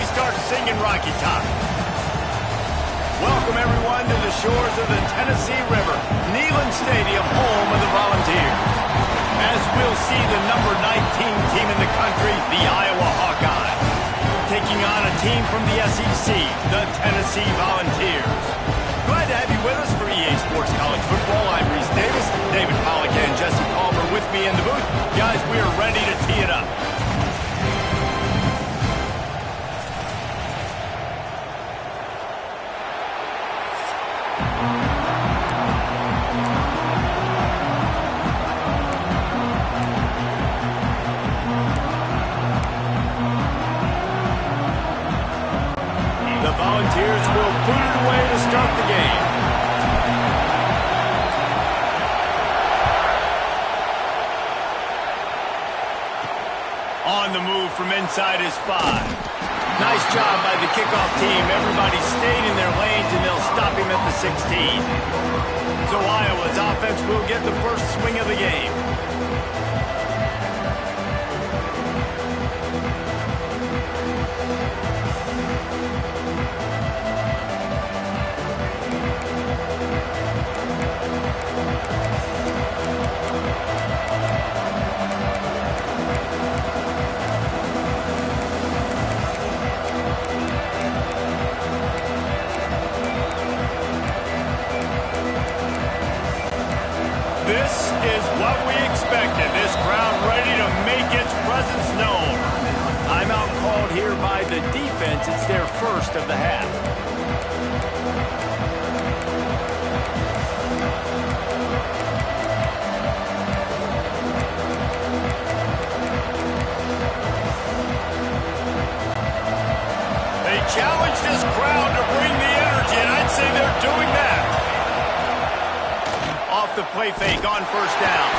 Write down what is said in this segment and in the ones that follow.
we start singing Rocky Top. Welcome, everyone, to the shores of the Tennessee River, Neyland Stadium, home of the Volunteers. As we'll see the number 19 team in the country, the Iowa Hawkeyes, taking on a team from the SEC, the Tennessee Volunteers. Glad to have you with us for EA Sports College Football. I'm Reese Davis, David Pollack and Jesse Palmer with me in the booth. Guys, we are ready to tee it up. Volunteers will put it away to start the game. On the move from inside is 5. Nice job by the kickoff team. Everybody stayed in their lanes and they'll stop him at the 16. So Iowa's offense will get the first swing of the game. This is what we expected. This crowd ready to make its presence known. Timeout called here by the defense. It's their first of the half. They challenge this crowd to bring the energy, and I'd say they're doing that. Off the play fake on first down.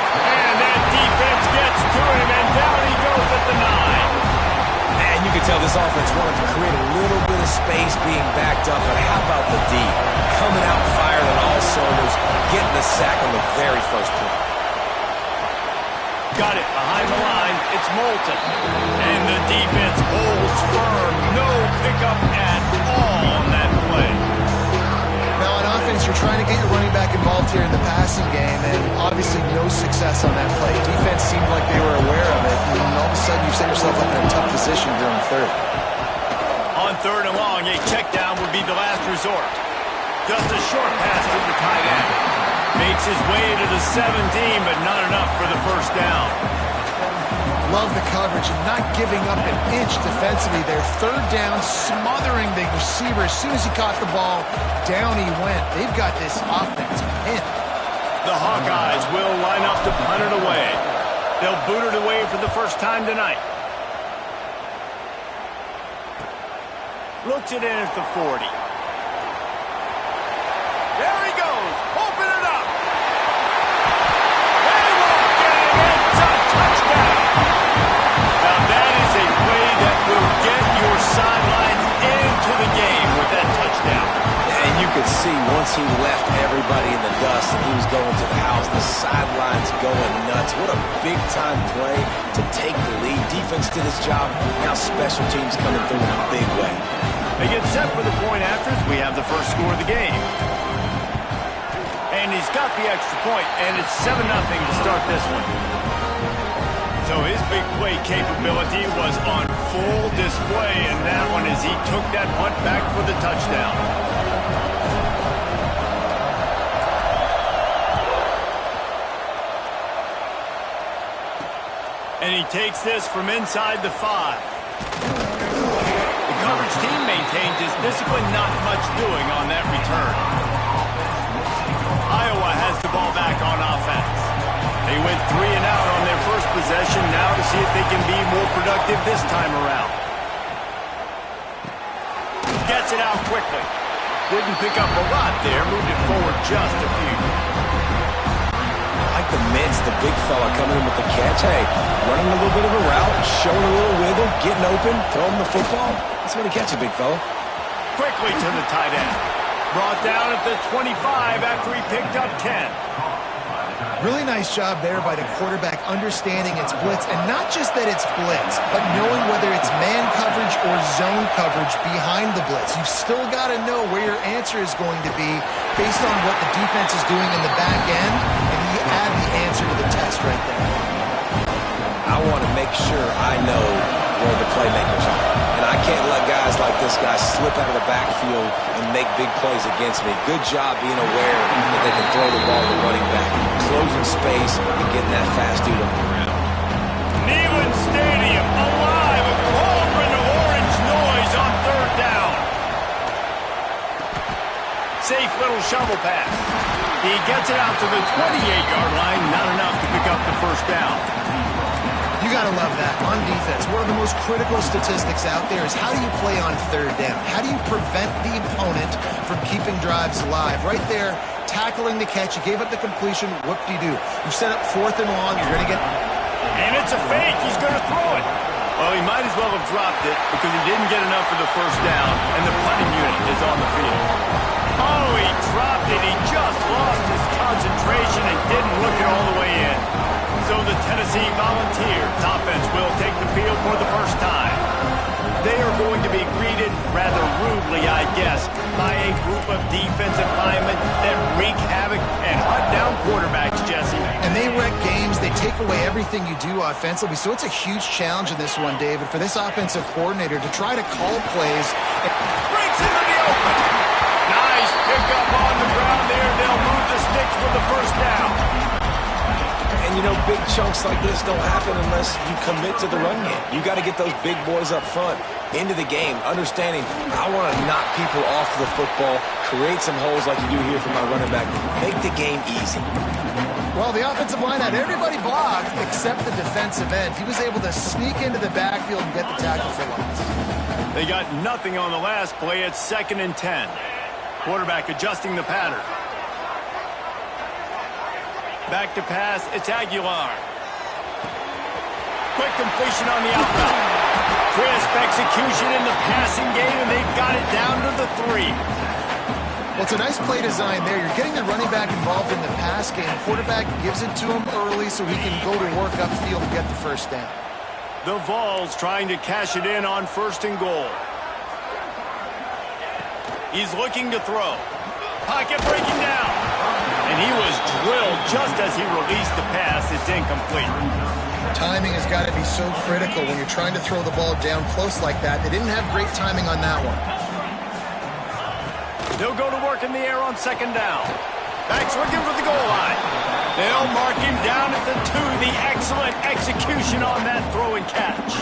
And that defense gets to him, and down he goes at the 9. Man, you can tell this offense wanted to create a little bit of space being backed up, but how about the D? Coming out fired on all cylinders, getting the sack on the very first play. Got it behind the line. It's Moulton. And the defense holds firm. No pickup at all on that play. Now on offense, you're trying to get your running back involved here in the passing game, and obviously no success on that play. Defense seemed like they were aware of it, and all of a sudden you set yourself up in a tough position here on third. On third and long, a check down would be the last resort. Just a short pass to the tight end. Makes his way to the 17, but not enough for the first down. Love the coverage and not giving up an inch defensively there. Third down, smothering the receiver. As soon as he caught the ball, down he went. They've got this offense pinned. The Hawkeyes will line up to punt it away. They'll boot it away for the first time tonight. Looks it in at the 40. There he goes. Open it up. They won't get it. It's a touchdown. Now that is a play that will get your sidelines into the game with that touchdown. And you could see once he left everybody in the dust and he was going to the house, the sidelines going nuts. What a big-time play to take the lead. Defense did his job. Now special teams coming through in a big way. They get set for the point after as we have the first score of the game. And he's got the extra point, and it's 7-0 to start this one. So his big play capability was on full display in that one as he took that punt back for the touchdown. And he takes this from inside the 5. The coverage team maintains his discipline, not much doing on that return. Iowa has the ball back on offense. They went 3 and out on their first possession, now to see if they can be more productive this time around. Gets it out quickly. Didn't pick up a lot there, moved it forward just a few. Like the Mints, the big fella coming in with the catch. Hey, running a little bit of a route, showing a little wiggle, getting open, throwing the football. That's when he catches it, big fella. Quickly to the tight end. Brought down at the 25 after he picked up 10. Really nice job there by the quarterback understanding it's blitz, and not just that it's blitz, but knowing whether it's man coverage or zone coverage behind the blitz. You've still got to know where your answer is going to be based on what the defense is doing in the back end, and you add the answer to the test right there. I want to make sure I know where the playmakers are. And I can't let guys like this guy slip out of the backfield and make big plays against me. Good job being aware that they can throw the ball to running back, closing space, and getting that fast dude on the ground. Neyland Stadium alive, a cauldron of orange noise on third down. Safe little shovel pass. He gets it out to the 28-yard line, not enough to pick up the first down. You got to love that. On defense, one of the most critical statistics out there is how do you play on third down? How do you prevent the opponent from keeping drives alive? Right there, tackling the catch. You gave up the completion. What do you do? You set up 4th and long. You're going to get... And it's a fake. He's going to throw it. Well, he might as well have dropped it because he didn't get enough for the first down, and the punting unit is on the field. Oh, he dropped it. He just lost his concentration and didn't look it all the way in. So the Tennessee Volunteers offense will take the field for the first time. They are going to be greeted rather rudely, I guess, by a group of defensive linemen that wreak havoc and hunt down quarterbacks, Jesse. And they wreck games. They take away everything you do offensively. So it's a huge challenge in this one, David, for this offensive coordinator to try to call plays. Breaks into the open. Nice pickup on the ground there. They'll move the sticks with the first down. And, you know, big chunks like this don't happen unless you commit to the run game. You got to get those big boys up front into the game, understanding I want to knock people off the football, create some holes like you do here for my running back, make the game easy. Well, the offensive line had everybody blocked except the defensive end. He was able to sneak into the backfield and get the tackle for loss. They got nothing on the last play. It's 2nd and 10. Quarterback adjusting the pattern. Back to pass, it's Aguilar. Quick completion on the outbound. Crisp execution in the passing game, and they've got it down to the 3. Well, it's a nice play design there. You're getting the running back involved in the pass game. Quarterback gives it to him early so he can go to work upfield and get the first down. The Vols trying to cash it in on 1st and goal. He's looking to throw. Pocket breaking down. And he was drilled just as he released the pass. It's incomplete. Timing has got to be so critical when you're trying to throw the ball down close like that. They didn't have great timing on that one. They'll go to work in the air on 2nd down. Backs looking for the goal line. They'll mark him down at the 2. The excellent execution on that throw and catch.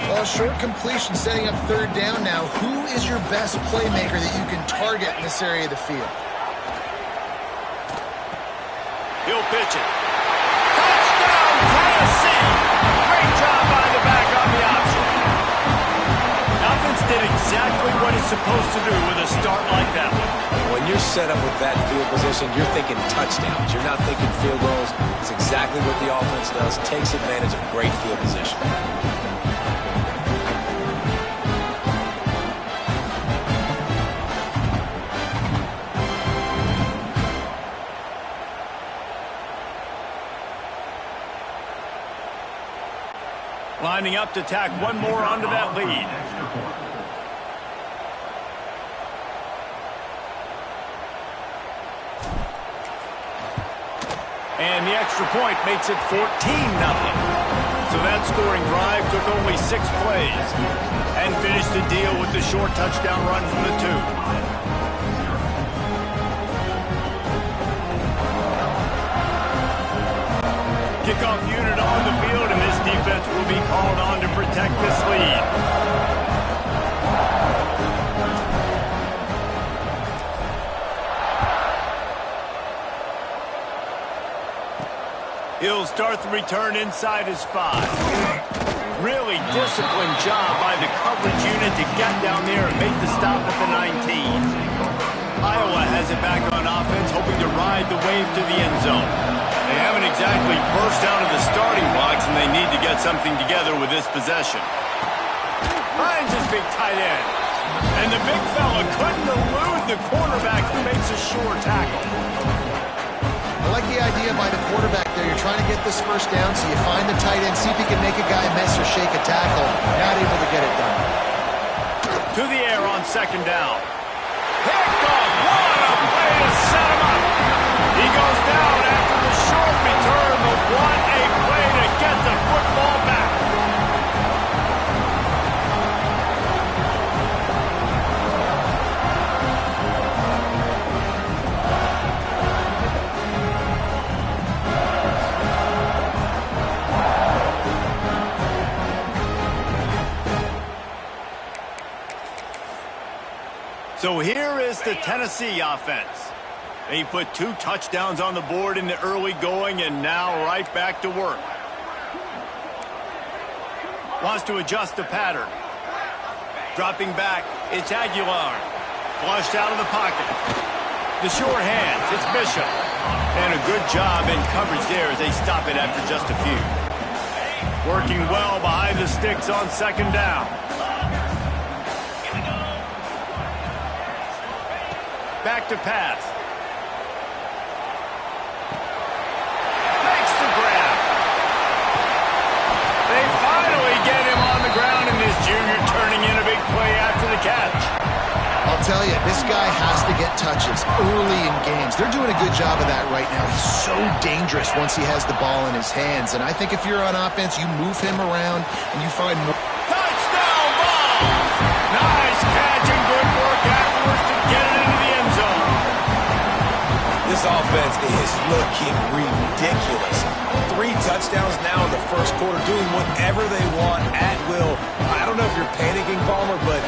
Well, short completion setting up 3rd down now. Who is your best playmaker that you can target in this area of the field? He'll pitch it. Touchdown, Tennessee! Great job by the back on the option. Offense did exactly what it's supposed to do with a start like that one. When you're set up with that field position, you're thinking touchdowns. You're not thinking field goals. It's exactly what the offense does. Takes advantage of great field position. Lining up to tack one more onto that lead. And the extra point makes it 14-0. So that scoring drive took only 6 plays and finished the deal with the short touchdown run from the 2. Kickoff unit on the field, and this defense will be called on to protect this lead. He'll start the return inside his 5. Really disciplined job by the coverage unit to get down there and make the stop at the 19. Iowa has it back on offense, hoping to ride the wave to the end zone. They haven't exactly burst out of the starting blocks, and they need to get something together with this possession. Finds his big tight end. And the big fella couldn't elude the cornerback who makes a sure tackle. I like the idea by the quarterback there. You're trying to get this first down, so you find the tight end, see if he can make a guy miss or shake a tackle. Not able to get it To the air on second down. Picked off. What a play to set him up. He goes down after the short return, but what a play to get the football back. So here is the Tennessee offense. They put 2 touchdowns on the board in the early going and now right back to work. Wants to adjust the pattern. Dropping back, it's Aguilar. Flushed out of the pocket. The short hands, it's Bishop. And a good job in coverage there as they stop it after just a few. Working well behind the sticks on second down. Back to pass. Makes the grab. They finally get him on the ground, and this junior turning in a big play after the catch. I'll tell you, this guy has to get touches early in games. They're doing a good job of that right now. He's so dangerous once he has the ball in his hands. And I think if you're on offense, you move him around and you find more. Touchdown ball! Nice catch and good work afterwards to get it into the end zone. This offense is looking ridiculous. 3 touchdowns now in the first quarter, doing whatever they want at will. I don't know if you're panicking, Palmer, but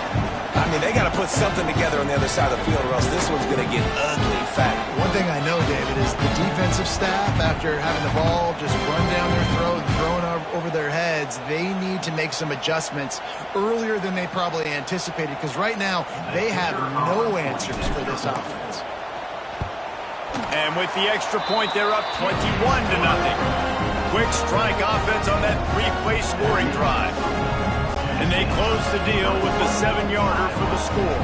I mean, they got to put something together on the other side of the field or else this one's going to get ugly fast. One thing I know, David, is the defensive staff, after having the ball just run down their throat and thrown over their heads, they need to make some adjustments earlier than they probably anticipated, because right now they have no answers for this offense. And with the extra point, they're up 21-0. Quick strike offense on that 3-play scoring drive. And they close the deal with the 7-yarder for the score.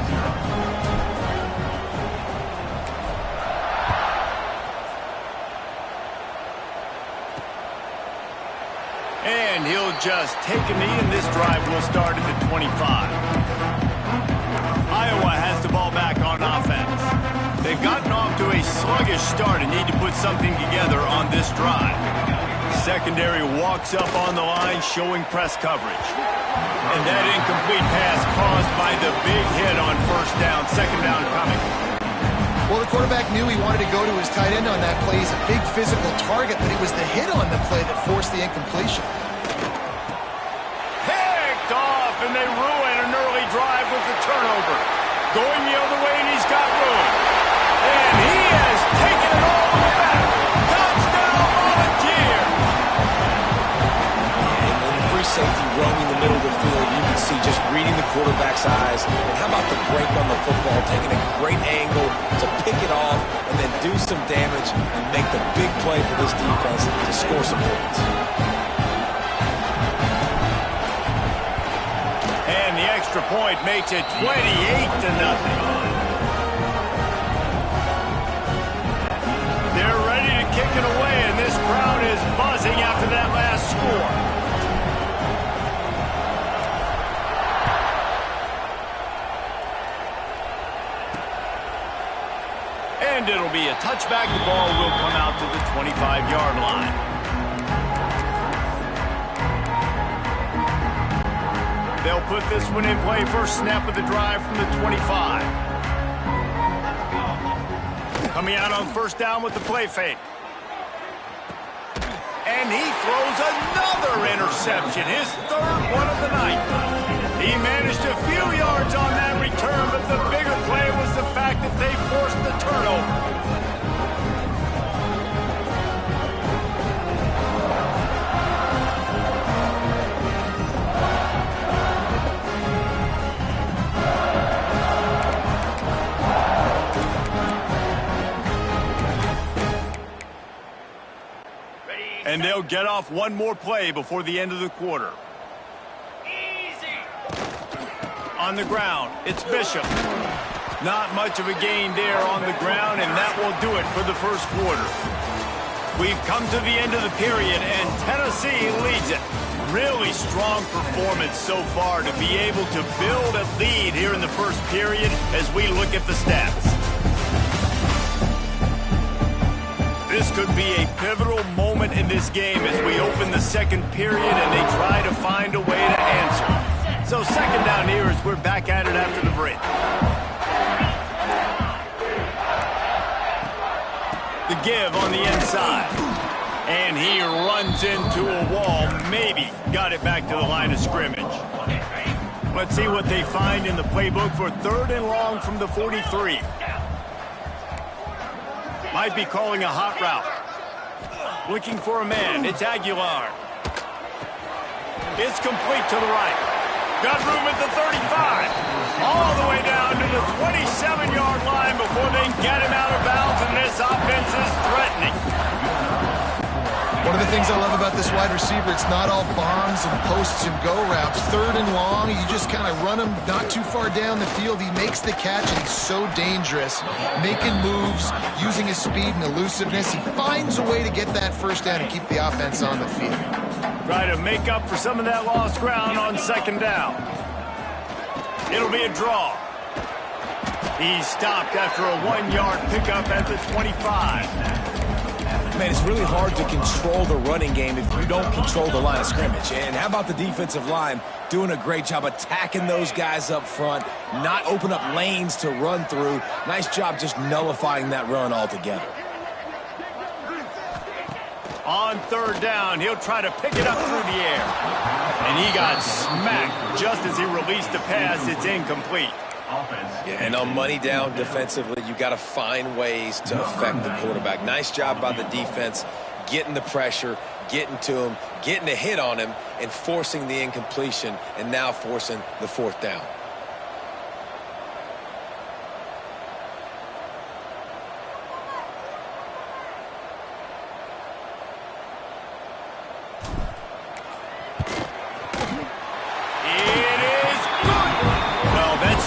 And he'll just take a knee, and this drive will start at the 25. Iowa has the ball back on offense. They've gotten off to a sluggish start and need to put something together on this drive. Secondary walks up on the line, showing press coverage. And that incomplete pass caused by the big hit on first down, second down coming. Well, the quarterback knew he wanted to go to his tight end on that play. He's a big physical target, but it was the hit on the play that forced the incompletion. Picked off, and they ruin an early drive with the turnover. Going the other way, and he's got room. And he has taken it all the way back. Touchdown, Volunteer! And when the free safety roaming the middle of the field, you can see just reading the quarterback's eyes. And how about the break on the football, taking a great angle to pick it off and then do some damage and make the big play for this defense to score some points. And the extra point makes it 28-0. They're ready to kick it away, and this crowd is buzzing after that last score. And it'll be a touchback. The ball will come out to the 25-yard line. They'll put this one in play. First snap of the drive from the 25. Coming out on first down with the play fake. And he throws another interception, his third one of the night. He managed a few yards on that return, but the bigger play was the fact that they forced the turnover. And they'll get off one more play before the end of the quarter. Easy. On the ground, it's Bishop. Not much of a gain there on the ground, and that will do it for the first quarter. We've come to the end of the period, and Tennessee leads it. Really strong performance so far to be able to build a lead here in the first period as we look at the stats. This could be a pivotal moment in this game as we open the second period and they try to find a way to answer. So second down here as we're back at it after the break. The give on the inside. And he runs into a wall. Maybe got it back to the line of scrimmage. Let's see what they find in the playbook for 3rd and long from the 43. Might be calling a hot route. Looking for a man. It's Aguilar. It's complete to the right. Got room at the 35. All the way down to the 27-yard line before they get him out of bounds, and this offense is threatening. One of the things I love about this wide receiver, it's not all bombs and posts and go routes. 3rd and long, you just kind of run him not too far down the field. He makes the catch, and he's so dangerous. Making moves, using his speed and elusiveness. He finds a way to get that first down and keep the offense on the field. Try to make up for some of that lost ground on 2nd down. It'll be a draw. He's stopped after a 1-yard pickup at the 25. Man, it's really hard to control the running game if you don't control the line of scrimmage. And how about the defensive line doing a great job attacking those guys up front, not open up lanes to run through. Nice job just nullifying that run altogether. On 3rd down, he'll try to pick it up through the air. And he got smacked just as he released the pass. It's incomplete. Yeah, and on money down defensively, you got to find ways to affect the quarterback. Nice job by the defense, getting the pressure, getting to him, getting a hit on him, and forcing the incompletion, and now forcing the 4th down.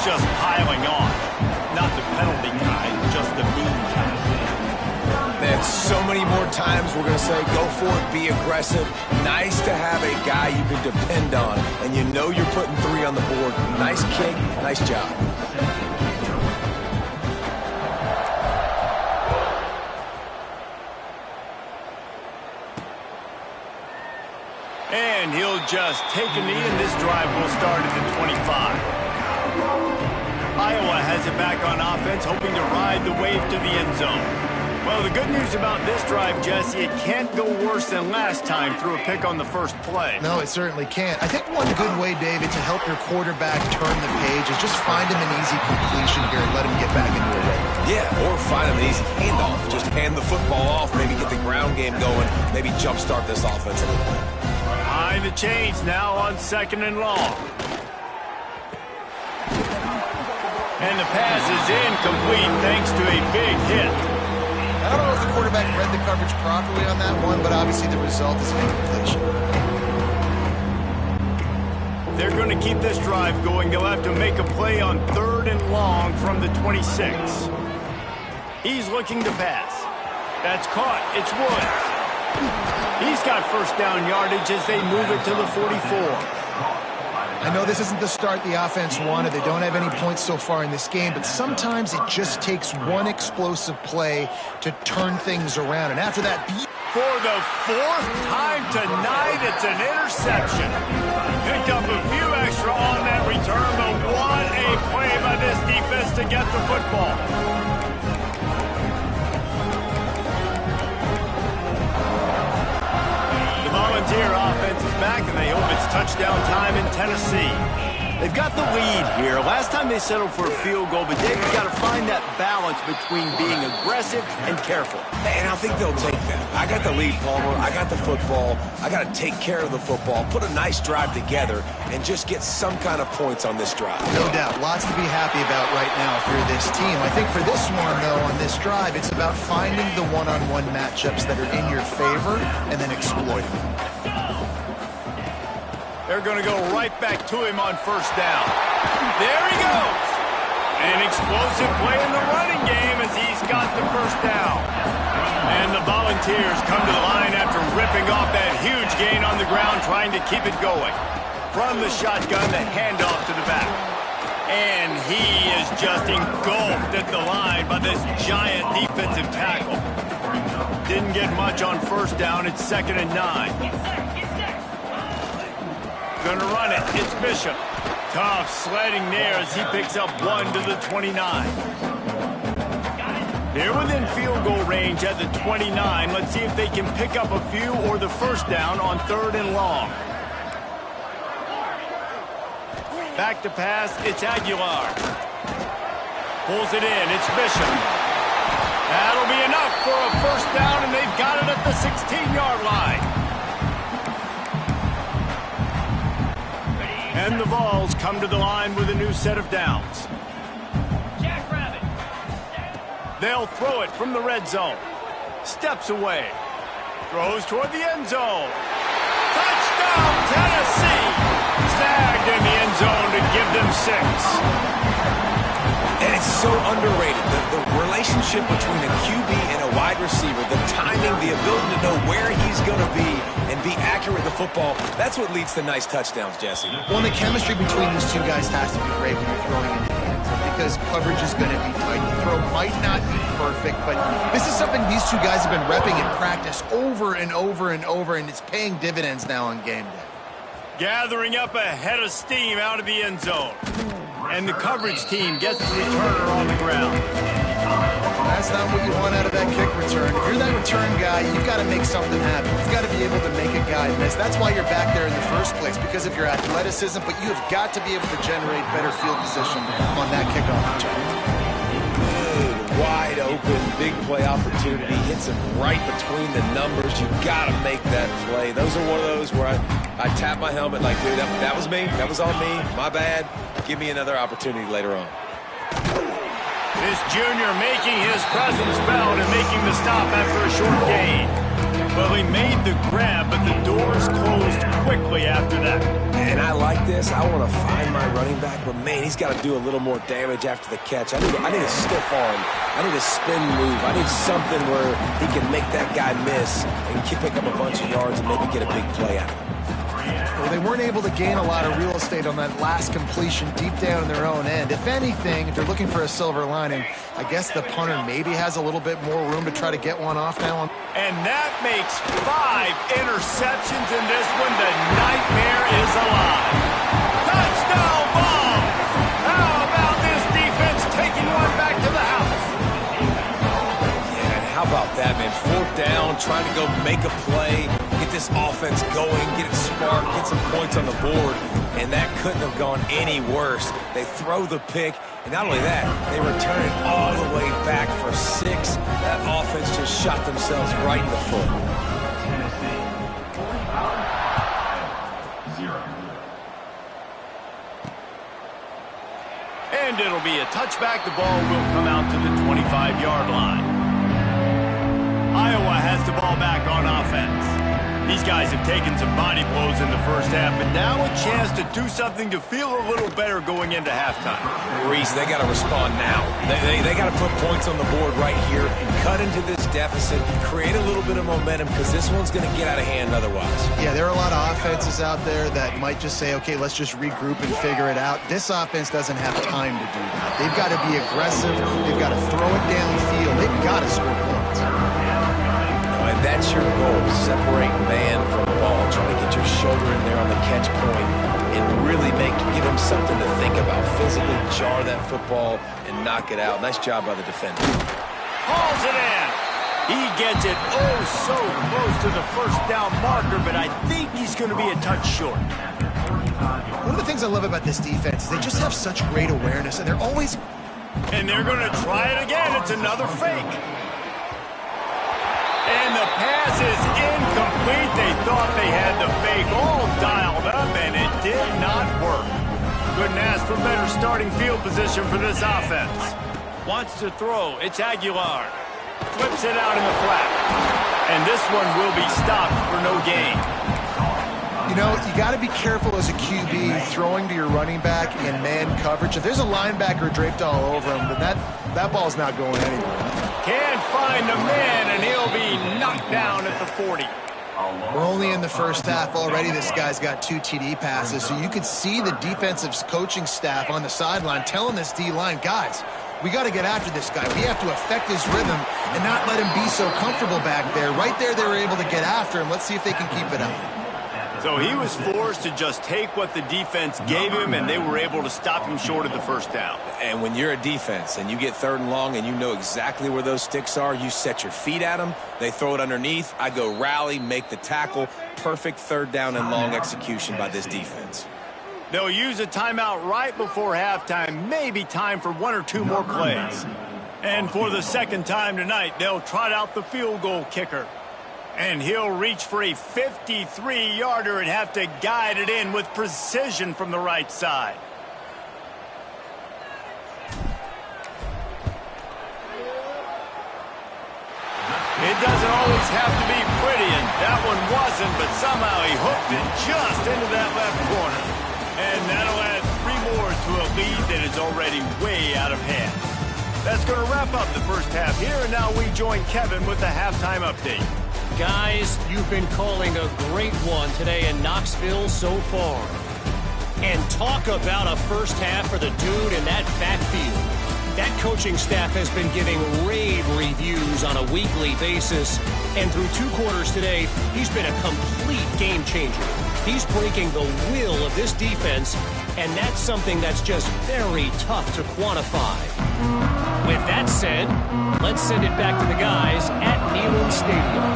Just piling on. Not the penalty kind, just the mean kind. Man, so many more times we're going to say, go for it, be aggressive. Nice to have a guy you can depend on, and you know you're putting 3 on the board. Nice kick, nice job. And he'll just take a knee, and this drive will start at the 25. Iowa has it back on offense, hoping to ride the wave to the end zone. Well, the good news about this drive, Jesse, it can't go worse than last time through a pick on the first play. No, it certainly can't. I think one good way, David, to help your quarterback turn the page is just find him an easy completion here and let him get back into a rhythm. Yeah, or find him an easy handoff. Just hand the football off, maybe get the ground game going, maybe jumpstart this offense a little bit. Behind the chains now on 2nd and long. And the pass is incomplete thanks to a big hit. I don't know if the quarterback read the coverage properly on that one, but obviously the result is an incompletion. They're going to keep this drive going. They'll have to make a play on 3rd and long from the 26. He's looking to pass. That's caught. It's Woods. He's got first down yardage as they move it to the 44. I know this isn't the start the offense wanted. They don't have any points so far in this game, but sometimes it just takes one explosive play to turn things around. And after that... For the 4th time tonight, it's an interception. Picked up a few extra on that return, but what a play by this defense to get the football. The Volunteer offense is back, and they hope it's touchdown time in Tennessee. They've got the lead here. Last time they settled for a field goal, but Dave's got to find that balance between being aggressive and careful. And I think they'll take that. I got the lead, Palmer. I got the football. I got to take care of the football, put a nice drive together, and just get some kind of points on this drive. No doubt. Lots to be happy about right now if you're this team. I think for this one, though, on this drive, it's about finding the one-on-one matchups that are in your favor and then exploiting them. They're going to go right back to him on first down. There he goes. An explosive play in the running game as he's got the first down. And the Volunteers come to the line after ripping off that huge gain on the ground, trying to keep it going. From the shotgun, the handoff to the back. And he is just engulfed at the line by this giant defensive tackle. Didn't get much on first down. It's 2nd and 9. Gonna run it. It's Bishop. Tough sledding there as he picks up 1 to the 29. They're within field goal range at the 29. Let's see if they can pick up a few or the first down on 3rd and long. Back to pass, it's Aguilar. Pulls it in, it's Bishop. That'll be enough for a first down, and they've got it at the 16-yard line. And the Vols come to the line with a new set of downs. They'll throw it from the red zone. Steps away. Throws toward the end zone. Touchdown, Tennessee! Snagged in the end zone to give them 6. And it's so underrated. The relationship between a QB and a wide receiver, the timing, the ability to know where he's going to be and be accurate with the football, that's what leads to nice touchdowns, Jesse. Well, the chemistry between these two guys has to be great when you're throwing into the end zone because coverage is going to be tight. The throw might not be perfect, but this is something these two guys have been repping in practice over and over and over, and it's paying dividends now on game day. Gathering up a head of steam out of the end zone. And the coverage team gets the returner on the ground. That's not what you want out of that kick return. If you're that return guy, you've got to make something happen. You've got to be able to make a guy miss. That's why you're back there in the first place, because of your athleticism, but you have got to be able to generate better field position on that kickoff return. Good, wide open, big play opportunity. Hits him right between the numbers. You got to make that play. Those are one of those where I tap my helmet like, dude, that was me. That was on me. My bad. Give me another opportunity later on. This junior making his presence felt and making the stop after a short gain. Well, he made the grab, but the doors closed quickly after that. And I like this. I want to find my running back, but man, he's got to do a little more damage after the catch. I need a stiff arm. I need a spin move. I need something where he can make that guy miss and pick up a bunch of yards and maybe get a big play out of it. Well, they weren't able to gain a lot of real estate on that last completion deep down in their own end. If anything, if they're looking for a silver lining, I guess the punter maybe has a little bit more room to try to get one off now. And that makes 5 interceptions in this one. The nightmare is alive. Touchdown ball! How about this defense taking one back to the house? Yeah, how about that, man? 4th down, trying to go make a play. Get this offense going, get it sparked, get some points on the board, and that couldn't have gone any worse. They throw the pick, and not only that, they return it all the way back for 6. That offense just shot themselves right in the foot. And it'll be a touchback. The ball will come out to the 25-yard line. Iowa has the ball back on offense. These guys have taken some body blows in the first half, but now a chance to do something to feel a little better going into halftime. Reese, they got to respond now. They got to put points on the board right here, cut into this deficit, create a little bit of momentum, because this one's going to get out of hand otherwise. Yeah, there are a lot of offenses out there that might just say, okay, let's just regroup and figure it out. This offense doesn't have time to do that. They've got to be aggressive. They've got to throw it downfield. They've got to score points. And that's your goal. Separate man from ball. Try to get your shoulder in there on the catch point and really give him something to think about. Physically jar that football and knock it out. Nice job by the defender. Hauls it in. He gets it so close to the first down marker, but I think he's going to be a touch short. One of the things I love about this defense is they just have such great awareness, and they're always... And they're going to try it again. It's another fake. And the pass is incomplete. They thought they had the fake all dialed up, and it did not work. Couldn't ask for better starting field position for this offense. Wants to throw. It's Aguilar. Flips it out in the flat. And this one will be stopped for no gain. You know, you got to be careful as a QB throwing to your running back in man coverage. If there's a linebacker draped all over him, then that ball's not going anywhere. Can't find the man, and he'll be knocked down at the 40. We're only in the first half already. This guy's got 2 TD passes, so you could see the defensive coaching staff on the sideline telling this D-line, guys, we got to get after this guy. We have to affect his rhythm and not let him be so comfortable back there. Right there, they were able to get after him. Let's see if they can keep it up. So he was forced to just take what the defense gave him, and they were able to stop him short of the first down. And when you're a defense and you get 3rd and long and you know exactly where those sticks are, you set your feet at them, they throw it underneath, I go rally, make the tackle. Perfect 3rd down and long execution by this defense. They'll use a timeout right before halftime, maybe time for 1 or 2 more plays. And for the 2nd time tonight, they'll trot out the field goal kicker. And he'll reach for a 53-yarder and have to guide it in with precision from the right side. It doesn't always have to be pretty, and that one wasn't, but somehow he hooked it just into that left corner. And that'll add 3 more to a lead that is already way out of hand. That's going to wrap up the first half here, and now we join Kevin with the halftime update. Guys, you've been calling a great one today in Knoxville so far. And talk about a first half for the dude in that backfield. That coaching staff has been giving rave reviews on a weekly basis. And through 2 quarters today, he's been a complete game changer. He's breaking the will of this defense, and that's something that's just very tough to quantify. With that said, let's send it back to the guys at Neyland Stadium.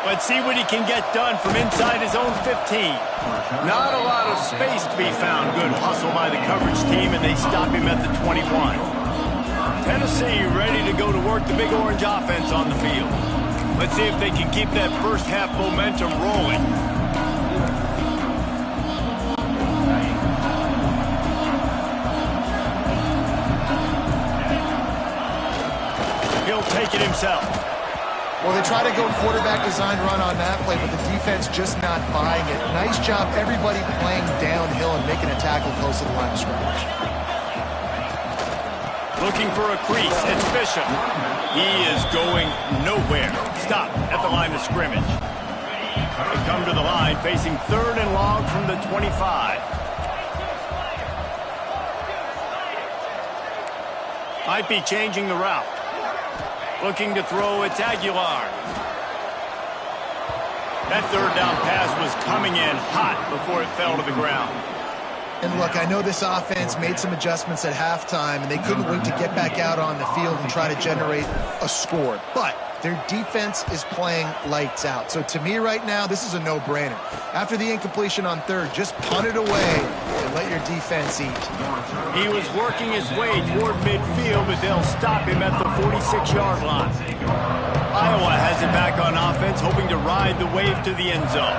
Let's see what he can get done from inside his own 15. Not a lot of space to be found. Good hustle by the coverage team, and they stop him at the 21. Tennessee ready to go to work the Big Orange offense on the field. Let's see if they can keep that first half momentum rolling. He'll take it himself. Well, they try to go quarterback design run on that play, but the defense just not buying it. Nice job, everybody playing downhill and making a tackle close to the line of scrimmage. Looking for a crease. It's Bishop. He is going nowhere. Stop at the line of scrimmage. They come to the line, facing 3rd and long from the 25. Might be changing the route. Looking to throw, it's Aguilar. That 3rd down pass was coming in hot before it fell to the ground. And look, I know this offense made some adjustments at halftime, and they couldn't wait to get back out on the field and try to generate a score. But their defense is playing lights out. So to me right now, this is a no-brainer. After the incompletion on 3rd, just punt it away and let your defense eat. He was working his way toward midfield, but they'll stop him at the 46-yard line. Iowa has it back on offense, hoping to ride the wave to the end zone.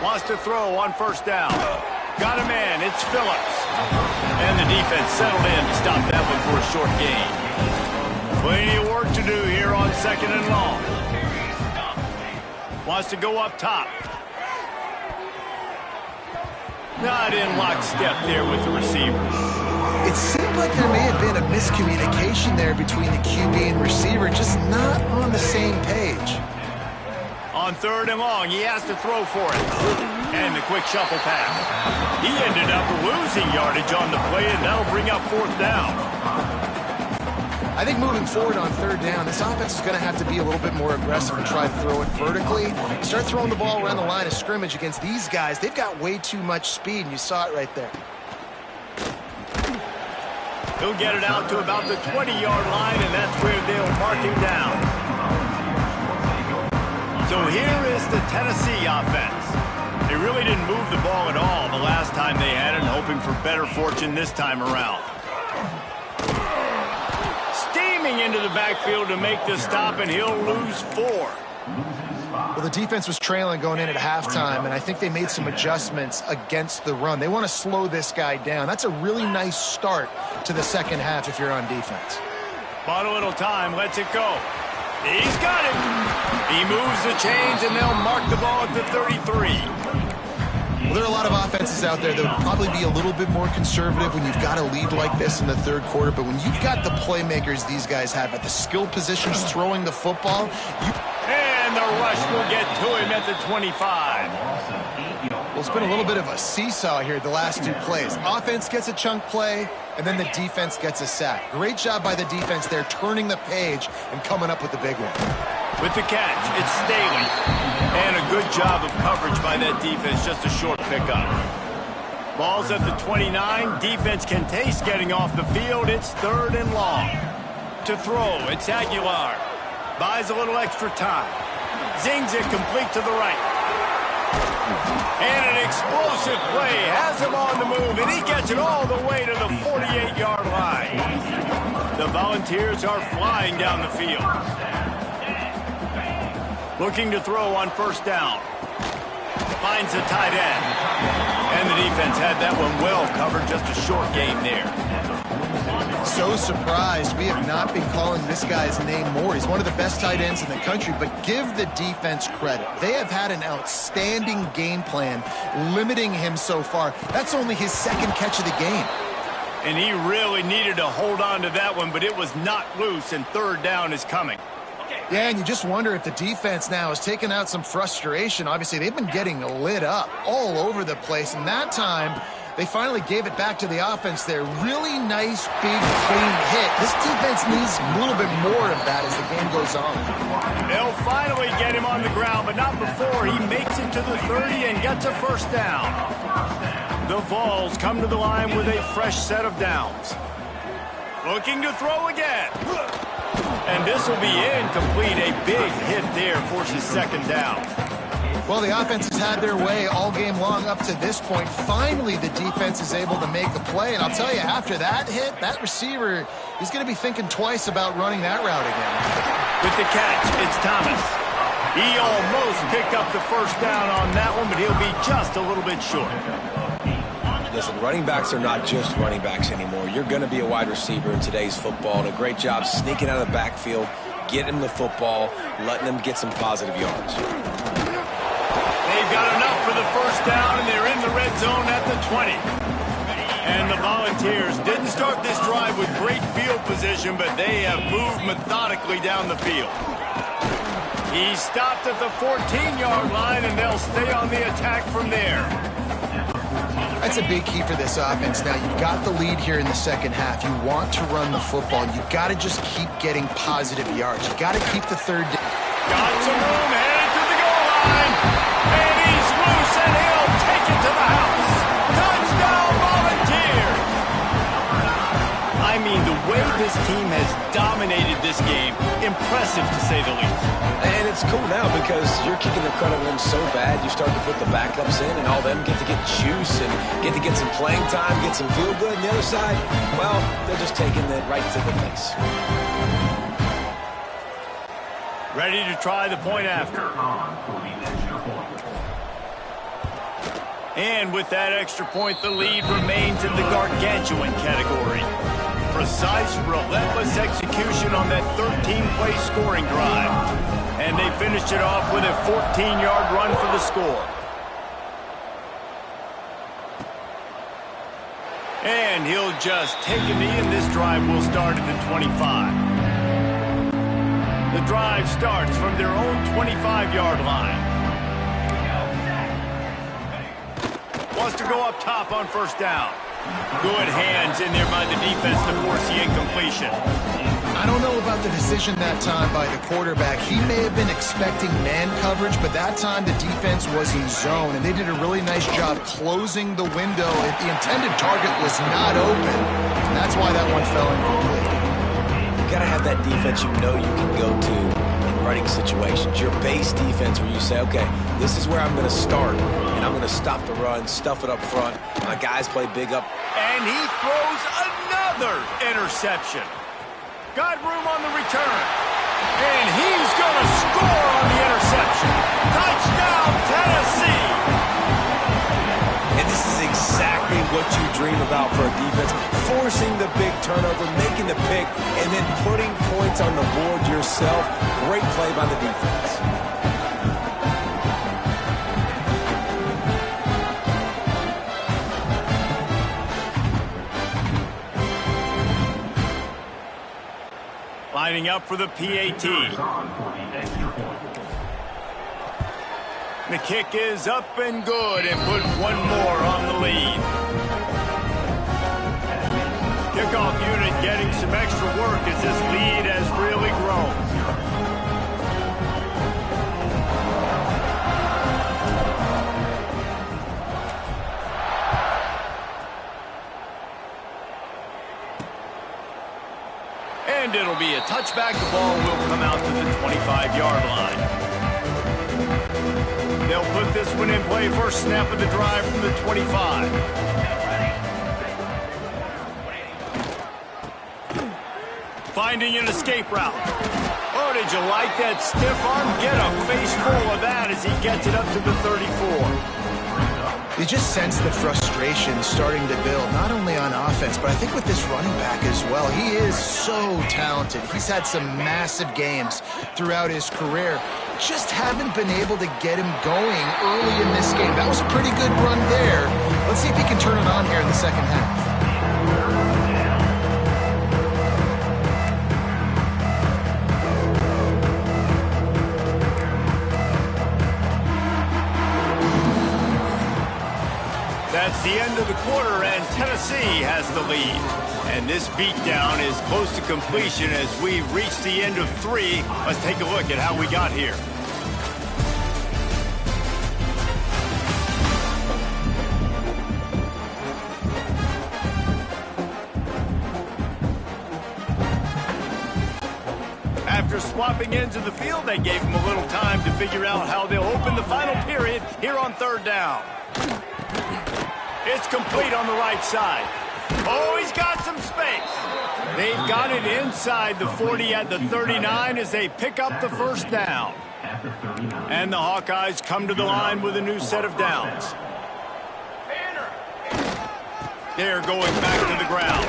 Wants to throw on 1st down. Got a man, it's Phillips. And the defense settled in to stop that one for a short gain. Plenty of work to do here on 2nd and long. Wants to go up top. Not in lockstep there with the receiver. It seemed like there may have been a miscommunication there between the QB and receiver, just not on the same page. On 3rd and long, he has to throw for it. And the quick shuffle pass. He ended up losing yardage on the play, and that'll bring up 4th down. I think moving forward on 3rd down, this offense is going to have to be a little bit more aggressive and try to throw it vertically. Start throwing the ball around the line of scrimmage against these guys. They've got way too much speed, and you saw it right there. He'll get it out to about the 20-yard line, and that's where they'll mark him down. So here is the Tennessee offense. They really didn't move the ball at all the last time they had it, hoping for better fortune this time around. Steaming into the backfield to make the stop, and he'll lose 4. Well, the defense was trailing going in at halftime, and I think they made some adjustments against the run. They want to slow this guy down. That's a really nice start to the 2nd half if you're on defense. Bought a little time, lets it go. He's got it. He moves the chains, and they'll mark the ball at the 33. Well, there are a lot of offenses out there that would probably be a little bit more conservative when you've got a lead like this in the third quarter. But when you've got the playmakers these guys have at the skill positions throwing the football, and the rush will get to him at the 25. Well, it's been a little bit of a seesaw here the last two plays. Offense gets a chunk play, and then the defense gets a sack. Great job by the defense there, turning the page and coming up with the big one. With the catch, it's Staley. And a good job of coverage by that defense, just a short pickup. Ball's at the 29. Defense can taste getting off the field. It's 3rd and long. To throw, it's Aguilar. Buys a little extra time. Zings it complete to the right. And an explosive play has him on the move, and he gets it all the way to the 48-yard line. The Volunteers are flying down the field. Looking to throw on 1st down. Finds the tight end. And the defense had that one well covered, just a short game there. So surprised we have not been calling this guy's name more. He's one of the best tight ends in the country, but give the defense credit. They have had an outstanding game plan limiting him so far. That's only his 2nd catch of the game. And he really needed to hold on to that one, but it was not loose, and 3rd down is coming. Yeah, and you just wonder if the defense now is taking out some frustration. Obviously, they've been getting lit up all over the place, and that time they finally gave it back to the offense there. Really nice, big, clean hit. This defense needs a little bit more of that as the game goes on. They'll finally get him on the ground, but not before he makes it to the 30 and gets a 1st down. The Vols come to the line with a fresh set of downs. Looking to throw again. And this will be incomplete. A big hit there forces 2nd down. Well, the offense has had their way all game long up to this point. Finally, the defense is able to make the play. And I'll tell you, after that hit, that receiver is going to be thinking twice about running that route again. With the catch, it's Thomas. He almost picked up the 1st down on that one, but he'll be just a little bit short. Listen, running backs are not just running backs anymore. You're going to be a wide receiver in today's football, and a great job sneaking out of the backfield, getting the football, letting them get some positive yards. They've got enough for the 1st down, and they're in the red zone at the 20. And the Volunteers didn't start this drive with great field position, but they have moved methodically down the field. He stopped at the 14-yard line, and they'll stay on the attack from there. That's a big key for this offense now. You've got the lead here in the 2nd half. You want to run the football. You've got to just keep getting positive yards. You've got to keep the 3rd down. Got some room, headed to the goal line. And he's loose, and he'll take it to the house. Touchdown, Volunteers! I mean, the way this team has dominated this game, impressive to say the least. And it's cool now because you're kicking the crud out of them so bad, you start to put the backups in, and all them get to get juice and get to get some playing time, get some feel good. And the other side, well, they're just taking it right to the face. Ready to try the point after. And with that extra point, the lead remains in the gargantuan category. Precise, relentless execution on that 13-play scoring drive. And they finished it off with a 14-yard run for the score. And he'll just take a knee, and this drive will start at the 25. The drive starts from their own 25-yard line. Wants to go up top on 1st down. Good hands in there by the defense to force the incompletion. I don't know about the decision that time by the quarterback. He may have been expecting man coverage, but that time the defense was in zone, and they did a really nice job closing the window. The intended target was not open, and that's why that one fell incomplete. You got to have that defense you know you can go to in running situations. Your base defense where you say, okay, this is where I'm going to start, and I'm going to stop the run, stuff it up front. My guys play big up. And he throws another interception. Got room on the return. And he's going to score on the interception. Touchdown, Tennessee! And this is exactly what you dream about for a defense. forcing the big turnover, making the pick, and then putting points on the board yourself. Great play by the defense. Lining up for the PAT. The kick is up and good and put one more on the lead. Kickoff unit getting some extra work as this lead has really grown. And it'll be a touchback. The ball will come out to the 25-yard line. They'll put this one in play. First snap of the drive from the 25. Finding an escape route. Oh, did you like that stiff arm? Get a face full of that as he gets it up to the 34. You just sense the frustration starting to build, not only on offense, but I think with this running back as well. He is so talented. He's had some massive games throughout his career. Just haven't been able to get him going early in this game. That was a pretty good run there. Let's see if he can turn it on here in the second half. That's the end of the quarter, and Tennessee has the lead. And this beatdown is close to completion as we reach the end of 3. Let's take a look at how we got here. After swapping ends of the field, they gave him a little time to figure out how they'll open the final period here on third down. It's complete on the right side. Oh, he's got some space. They've got it inside the 40 at the 39 as they pick up the first down. And the Hawkeyes come to the line with a new set of downs. They're going back to the ground.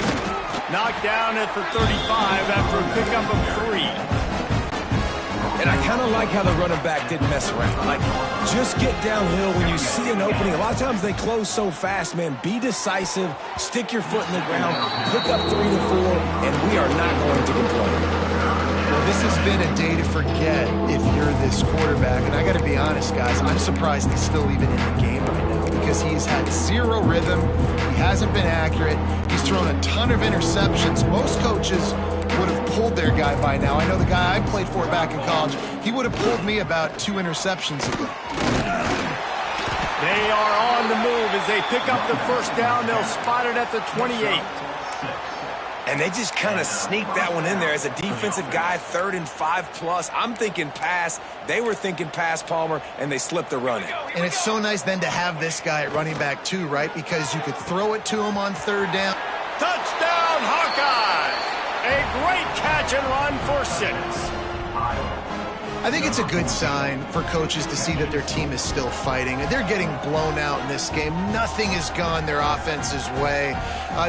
Knocked down at the 35 after a pickup of 3. And I kind of like how the running back didn't mess around. Like, just get downhill when you see an opening. A lot of times they close so fast, man. Be decisive, stick your foot in the ground, pick up 3 to 4, and we are not going to complain. Well, this has been a day to forget if you're this quarterback. And I got to be honest, guys, I'm surprised he's still even in the game right now because he's had zero rhythm. He hasn't been accurate. He's thrown a ton of interceptions. Most coaches would have pulled their guy by now. I know the guy I played for back in college, he would have pulled me about 2 interceptions ago. They are on the move as they pick up the first down. They'll spot it at the 28. And they just kind of sneaked that one in there as a defensive guy, 3rd and 5+. I'm thinking pass. They were thinking pass, Palmer, and they slipped the run in. And it's so nice then to have this guy at running back too, right? Because you could throw it to him on 3rd down. Touchdown, Hawkeyes! A great catch and run for 6. I think it's a good sign for coaches to see that their team is still fighting. They're getting blown out in this game. Nothing has gone their offense's way.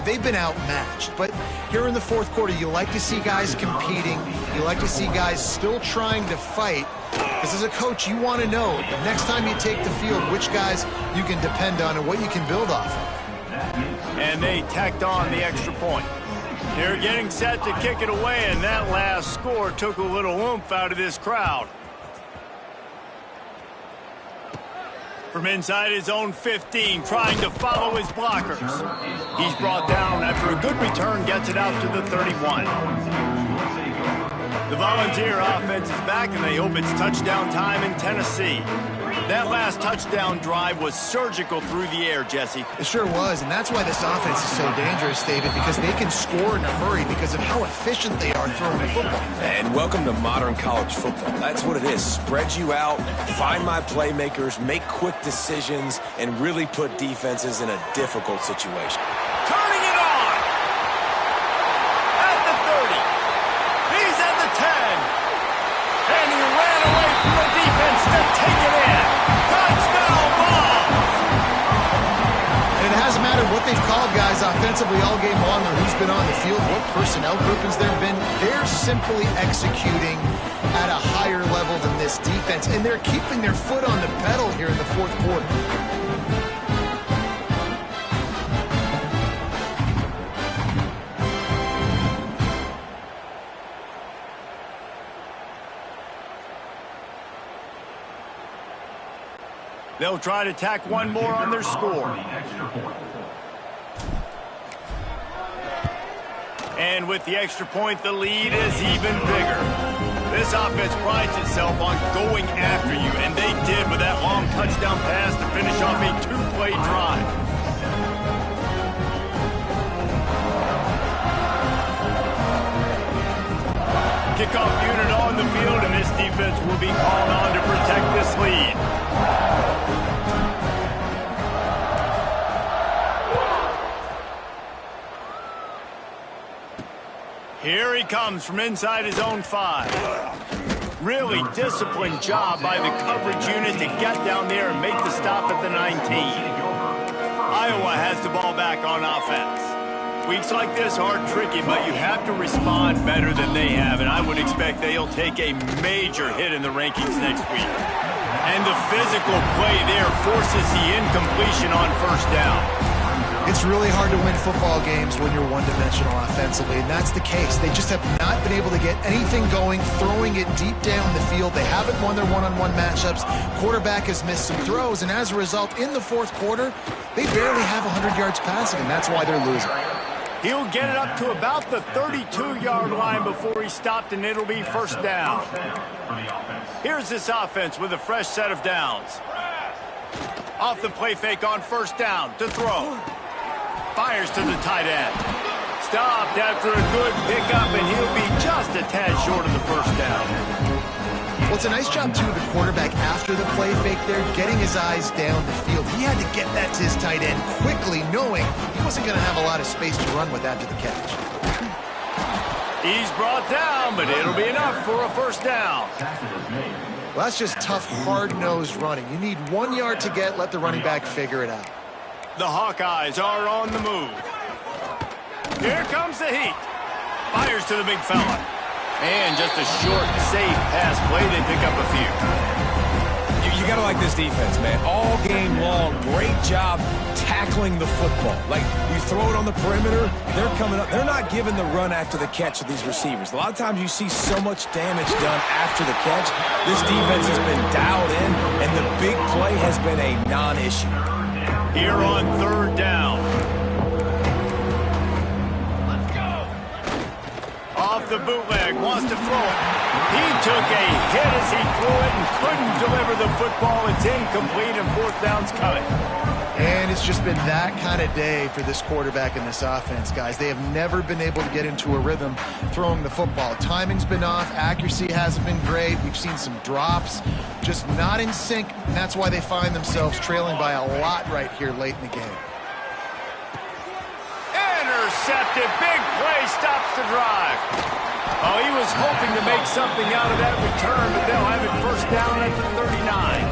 They've been outmatched. But here in the 4th quarter, you like to see guys competing. You like to see guys still trying to fight. Because as a coach, you want to know next time you take the field which guys you can depend on and what you can build off of. And they tacked on the extra point. They're getting set to kick it away, and that last score took a little oomph out of this crowd. From inside his own 15, trying to follow his blockers. He's brought down after a good return, gets it out to the 31. The Volunteer offense is back, and they hope it's touchdown time in Tennessee. That last touchdown drive was surgical through the air, Jesse. It sure was, and that's why this offense is so dangerous, David, because they can score in a hurry because of how efficient they are throwing the football. And welcome to modern college football. That's what it is. Spread you out, find my playmakers, make quick decisions, and really put defenses in a difficult situation. Turning it on! At the 30. He's at the 10. And he ran away from the defense to take it in. Touchdown ball! And it hasn't mattered what they've called guys offensively all game long or who's been on the field, what personnel groupings there have been. They're simply executing at a higher level than this defense, and they're keeping their foot on the pedal here in the fourth quarter. They'll try to tack one more on their score. And with the extra point, the lead is even bigger. This offense prides itself on going after you, and they did with that long touchdown pass to finish off a two-play drive. Kickoff unit on the field, and this defense will be called on to protect this lead. Here he comes from inside his own 5. Really disciplined job by the coverage unit to get down there and make the stop at the 19. Iowa has the ball back on offense. Weeks like this are tricky, but you have to respond better than they have, and I would expect they'll take a major hit in the rankings next week. And the physical play there forces the incompletion on first down. It's really hard to win football games when you're one-dimensional offensively, and that's the case. They just have not been able to get anything going, throwing it deep down the field. They haven't won their one-on-one matchups. Quarterback has missed some throws, and as a result, in the fourth quarter, they barely have 100 yards passing, and that's why they're losing. He'll get it up to about the 32-yard line before he stopped, and it'll be first down. Here's this offense with a fresh set of downs. Off the play fake on first down to throw. Fires to the tight end. Stopped after a good pickup, and he'll be just a tad short of the first down. Well, it's a nice job, too, of the quarterback after the play fake there, getting his eyes down the field. He had to get that to his tight end quickly, knowing he wasn't going to have a lot of space to run with after the catch. He's brought down, but it'll be enough for a first down. Well, that's just tough, hard-nosed running. You need 1 yard to get, let the running back figure it out. The Hawkeyes are on the move. Here comes the heat. Fires to the big fella. And just a short, safe pass play. They pick up a few. You got to like this defense, man. All game long, great job tackling the football. Like, you throw it on the perimeter, they're coming up. They're not giving the run after the catch of these receivers. A lot of times you see so much damage done after the catch. This defense has been dialed in, and the big play has been a non-issue. Here on third down. Let's go. Off the bootleg, wants to throw it. He took a hit as he threw it and couldn't deliver the football. It's incomplete and fourth down's coming. And it's just been that kind of day for this quarterback and this offense, guys. They have never been able to get into a rhythm throwing the football. Timing's been off. Accuracy hasn't been great. We've seen some drops, just not in sync, and that's why they find themselves trailing by a lot right here late in the game. Intercepted. Big play stops the drive. Oh, he was hoping to make something out of that return, but they'll have it first down at the 39.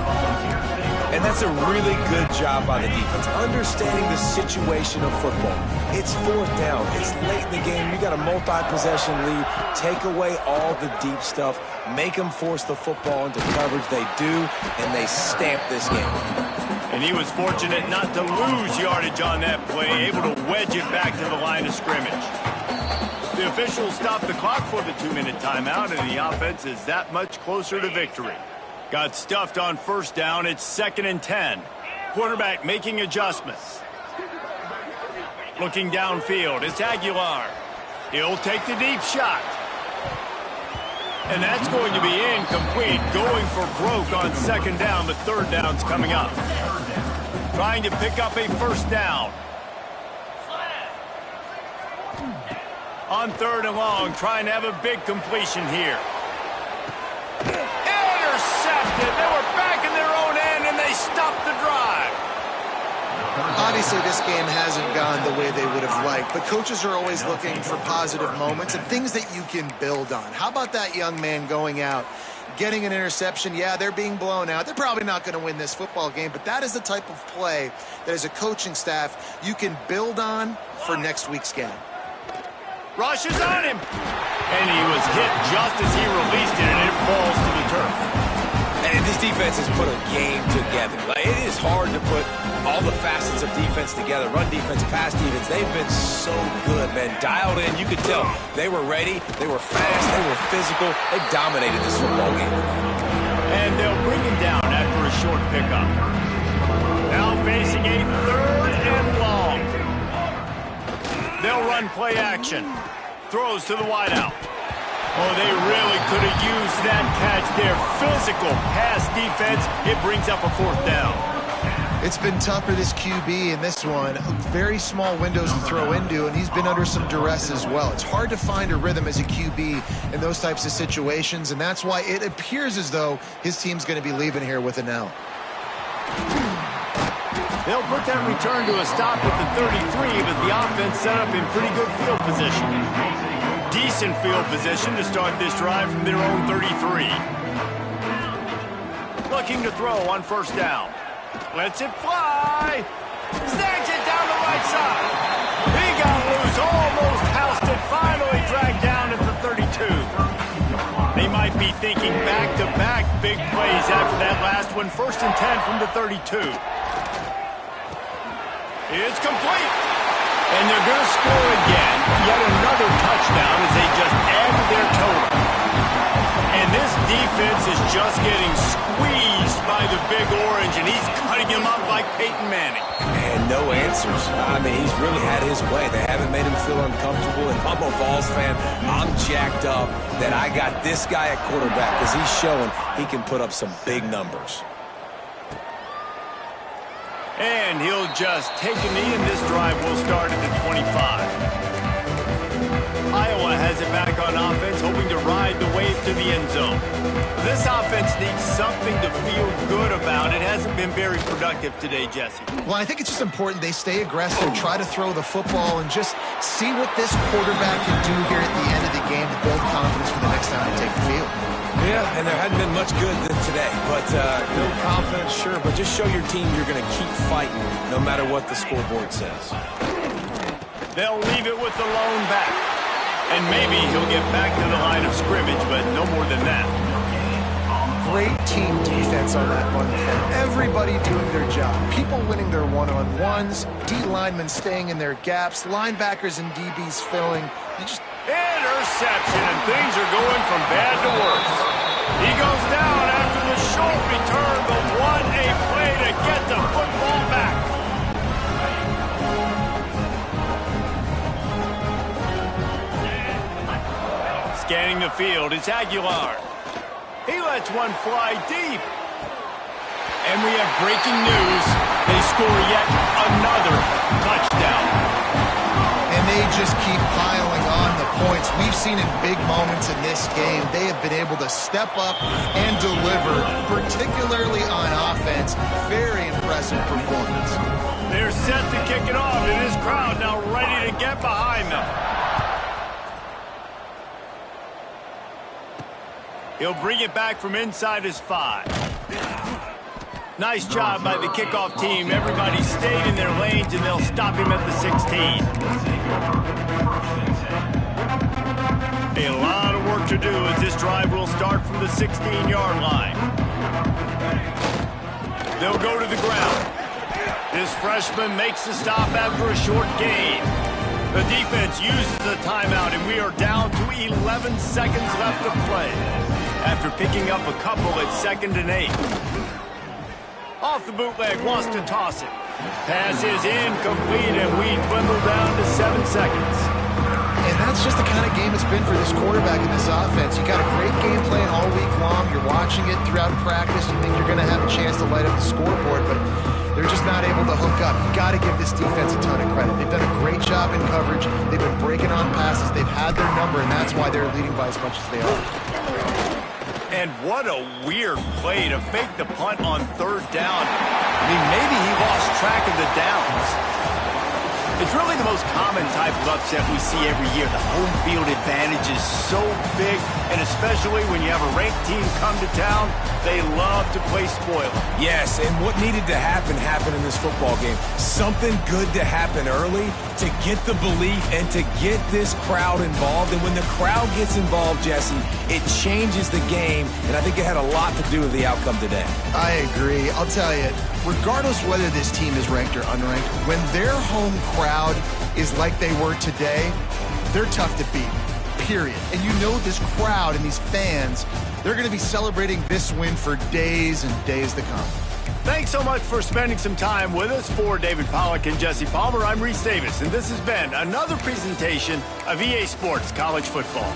And that's a really good job by the defense, understanding the situation of football. It's fourth down. It's late in the game. You got a multi-possession lead. Take away all the deep stuff. Make them force the football into coverage. They do, and they stamp this game. And he was fortunate not to lose yardage on that play, able to wedge it back to the line of scrimmage. The officials stopped the clock for the 2-minute timeout, and the offense is that much closer to victory. Got stuffed on first down. It's 2nd and 10. Quarterback making adjustments. Looking downfield. It's Aguilar. He'll take the deep shot. And that's going to be incomplete. Going for broke on second down, but third down's coming up. Trying to pick up a first down. On third and long, trying to have a big completion here. Intercepted. They were back in their own end, and they stopped the drive. Obviously, this game hasn't gone the way they would have liked, but coaches are always looking for positive moments and things that you can build on. How about that young man going out getting an interception. Yeah, they're being blown out. They're probably not going to win this football game, but that is the type of play that as a coaching staff you can build on for next week's game. Rushes on him. And he was hit just as he released it, and it falls to the turf. And this defense has put a game together. Like, it is hard to put all the facets of defense together. Run defense, pass defense. They've been so good, man. Dialed in. You could tell they were ready. They were fast. They were physical. They dominated this football game. And they'll bring him down after a short pickup. Now facing a 3rd and long. They'll run play action. Throws to the wideout. Oh, they really could have used that catch there. Physical pass defense. It brings up a 4th down. It's been tough for this QB in this one. Very small windows to throw into, and he's been under some duress as well. It's hard to find a rhythm as a QB in those types of situations, and that's why it appears as though his team's going to be leaving here with an L. They'll put that return to a stop at the 33, but the offense set up in pretty good field position. Decent field position to start this drive from their own 33. Looking to throw on 1st down. Lets it fly. Snags it down the right side. He got loose, almost housed it, finally dragged down at the 32. They might be thinking back-to-back big plays after that last one. 1st and 10 from the 32. It's complete. And they're going to score again. Yet another touchdown as they just add to their total. And this defense is just getting squeezed by the Big Orange, and he's cutting him up like Peyton Manning. And no answers. I mean, he's really had his way. They haven't made him feel uncomfortable. If I'm a Vols fan, I'm jacked up that I got this guy at quarterback because he's showing he can put up some big numbers. And he'll just take a knee, and this drive will start at the 25. Iowa has it back on offense, hoping to ride the wave to the end zone. This offense needs something to feel good about. It hasn't been very productive today, Jesse. Well, I think it's just important they stay aggressive, try to throw the football, and just see what this quarterback can do here at the end of the game to build confidence for the next time they take the field. Yeah, and there hadn't been much good today. But no confidence, sure. But just show your team you're going to keep fighting no matter what the scoreboard says. They'll leave it with the lone back. And maybe he'll get back to the line of scrimmage, but no more than that. Great team defense on that one. Everybody doing their job. People winning their one-on-ones, D linemen staying in their gaps, linebackers and DBs filling. Interception, and things are going from bad to worse. He goes down after the short return, but what a play to get the football back. Scanning the field, it's Aguilar. He lets one fly deep. And we have breaking news. They score yet another touchdown. And they just keep piling on the points. We've seen in big moments in this game, they have been able to step up and deliver, particularly on offense. Very impressive performance. They're set to kick it off, and this crowd now ready to get behind them. He'll bring it back from inside his 5. Nice job by the kickoff team. Everybody stayed in their lanes, and they'll stop him at the 16. A lot of work to do as this drive will start from the 16-yard line. They'll go to the ground. This freshman makes the stop after a short gain. The defense uses a timeout, and we are down to 11 seconds left to play after picking up a couple at 2nd and 8. Off the bootleg, wants to toss it. Pass is incomplete, and we dwindle down to 7 seconds. And that's just the kind of game it's been for this quarterback in this offense. You got a great game plan all week long. You're watching it throughout practice. You think you're going to have a chance to light up the scoreboard, but they're just not able to hook up. You got to give this defense a ton of credit. They've done a great job in coverage. They've been breaking on passes. They've had their number, and that's why they're leading by as much as they are. And what a weird play to fake the punt on 3rd down. I mean, maybe he lost track of the downs. It's really the most common type of upset we see every year. The home field advantage is so big, and especially when you have a ranked team come to town, they love to play spoiler. Yes, and what needed to happen happened in this football game. Something good to happen early to get the belief and to get this crowd involved. And when the crowd gets involved, Jesse, it changes the game, and I think it had a lot to do with the outcome today. I agree. I'll tell you, regardless whether this team is ranked or unranked, when their home crowd is like they were today, they're tough to beat, period. And you know this crowd and these fans, they're going to be celebrating this win for days and days to come. Thanks so much for spending some time with us. For David Pollack and Jesse Palmer, I'm Reese Davis, and this has been another presentation of EA Sports College Football.